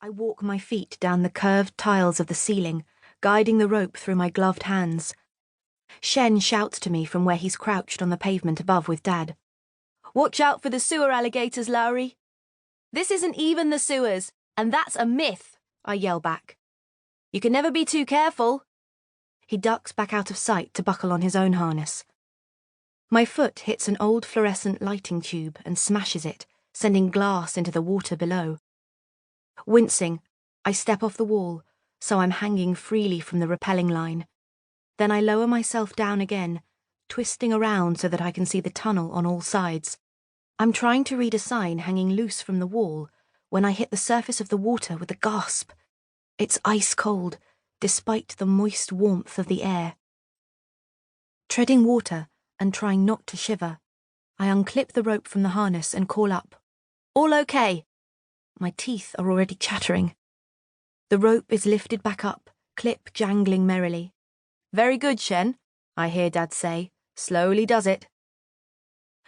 I walk my feet down the curved tiles of the ceiling, guiding the rope through my gloved hands. Shen shouts to me from where he's crouched on the pavement above with Dad. "Watch out for the sewer alligators, Lowrie." "This isn't even the sewers, and that's a myth," I yell back. "You can never be too careful." He ducks back out of sight to buckle on his own harness. My foot hits an old fluorescent lighting tube and smashes it, sending glass into the water below. Wincing, I step off the wall, so I'm hanging freely from the rappelling line. Then I lower myself down again, twisting around so that I can see the tunnel on all sides. I'm trying to read a sign hanging loose from the wall when I hit the surface of the water with a gasp. It's ice cold, despite the moist warmth of the air. Treading water and trying not to shiver, I unclip the rope from the harness and call up, "All okay?" My teeth are already chattering. The rope is lifted back up, clip jangling merrily. "Very good, Shen," I hear Dad say. "Slowly does it."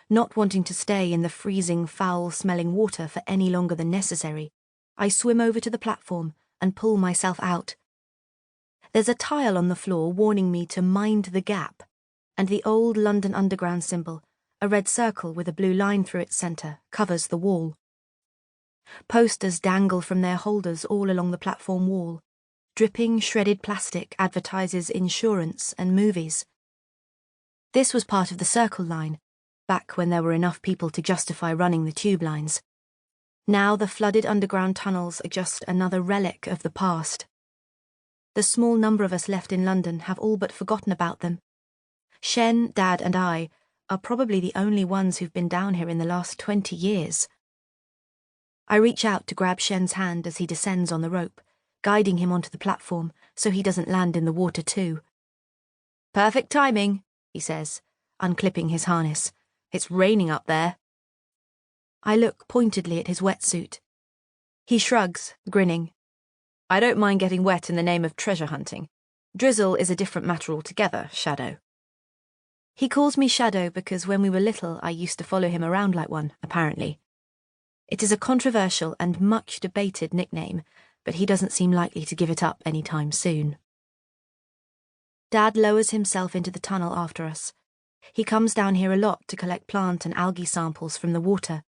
Not wanting to stay in the freezing, foul-smelling water for any longer than necessary, I swim over to the platform and pull myself out. There's a tile on the floor warning me to mind the gap, and the old London Underground symbol, a red circle with a blue line through its centre, covers the wall. Posters dangle from their holders all along the platform wall. Dripping, shredded plastic advertises insurance and movies. This was part of the Circle Line, back when there were enough people to justify running the tube lines. Now the flooded underground tunnels are just another relic of the past. The small number of us left in London have all but forgotten about them. Shen, Dad, and I are probably the only ones who've been down here in the last 20 years. I reach out to grab Shen's hand as he descends on the rope, guiding him onto the platform so he doesn't land in the water too. "Perfect timing," he says, unclipping his harness. "It's raining up there." I look pointedly at his wetsuit. He shrugs, grinning. "I don't mind getting wet in the name of treasure hunting. Drizzle is a different matter altogether, Shadow." He calls me Shadow because when we were little I used to follow him around like one, apparently. It is a controversial and much debated nickname, but he doesn't seem likely to give it up any time soon. Dad lowers himself into the tunnel after us. He comes down here a lot to collect plant and algae samples from the water,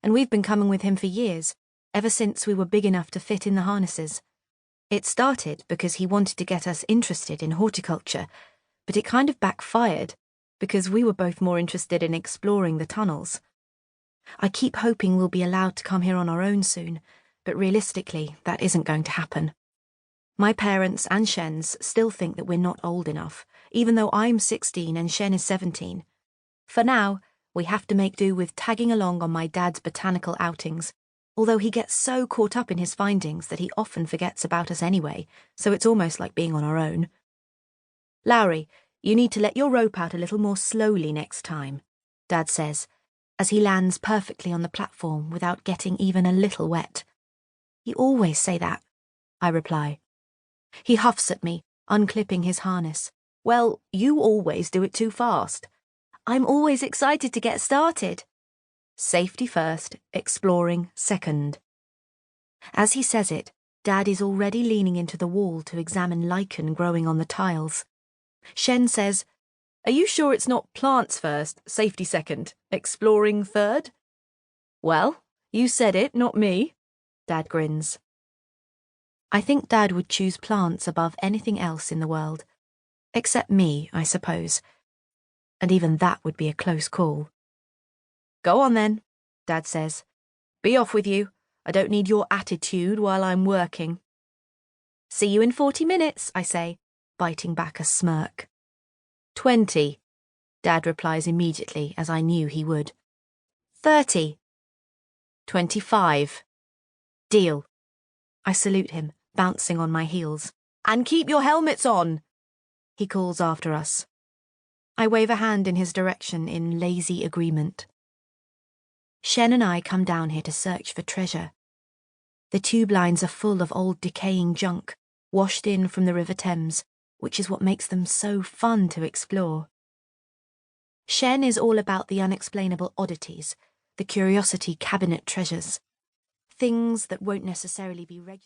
and we've been coming with him for years, ever since we were big enough to fit in the harnesses. It started because he wanted to get us interested in horticulture, but it kind of backfired because we were both more interested in exploring the tunnels. I keep hoping we'll be allowed to come here on our own soon, but realistically, that isn't going to happen. My parents and Shen's still think that we're not old enough, even though I'm 16 and Shen is 17. For now, we have to make do with tagging along on my dad's botanical outings, although he gets so caught up in his findings that he often forgets about us anyway, so it's almost like being on our own. "Lowrie, you need to let your rope out a little more slowly next time," Dad says, as he lands perfectly on the platform without getting even a little wet. "You always say that," I reply. He huffs at me, unclipping his harness. "Well, you always do it too fast." "I'm always excited to get started." Safety first, exploring second. As he says it, Dad is already leaning into the wall to examine lichen growing on the tiles. Shen says, "Are you sure it's not plants first, safety second, exploring third?" "Well, you said it, not me," Dad grins. I think Dad would choose plants above anything else in the world. Except me, I suppose. And even that would be a close call. "Go on then," Dad says. "Be off with you. I don't need your attitude while I'm working." "See you in 40 minutes, I say, biting back a smirk. 20, Dad replies immediately, as I knew he would. 30. 25. Deal. I salute him, bouncing on my heels. "And keep your helmets on," he calls after us. I wave a hand in his direction in lazy agreement. Shen and I come down here to search for treasure. The tube lines are full of old decaying junk, washed in from the River Thames, which is what makes them so fun to explore. Shen is all about the unexplainable oddities, the curiosity cabinet treasures, things that won't necessarily be registered.